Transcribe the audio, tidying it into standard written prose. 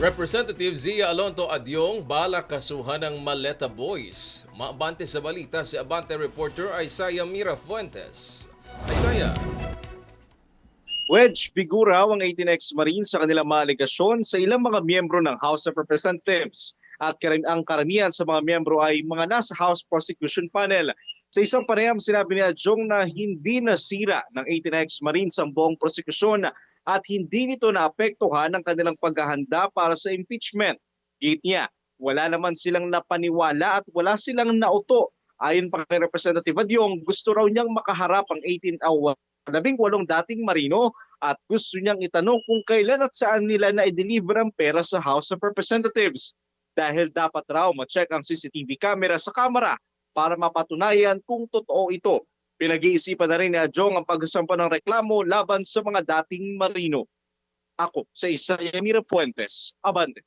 Representative Zia Alonto Adyong bala kasuhan ng Maleta Boys. Maabante sa balita si Abante reporter Isaiah Mira Fuentes. Isaiah. Wedge, bigura ang 18 ex-Marines sa kanilang mga alegasyon sa ilang mga miyembro ng House of Representatives at ang karamihan sa mga miyembro ay mga nasa House Prosecution Panel. Sa isang panayam, sinabi ni Adyong na hindi nasira ng 18 ex-Marines ang buong prosekusyon at hindi nito naapektuhan ang kanilang paghahanda para sa impeachment. Gate niya, wala naman silang napaniwala at wala silang nauto. Ayon pa kay Representative Adyong, gusto raw niyang makaharap ang 18 dating Marino at gusto niyang itanong kung kailan at saan nila na-deliver ang pera sa House of Representatives. Dahil dapat raw ma-check ang CCTV camera sa Kamara para mapatunayan kung totoo ito. Pinag-iisipan na rin ni Adyong ang pagsasampa ng reklamo laban sa mga dating Marino. Ako sa Isaiah Mira Fuentes, Abante.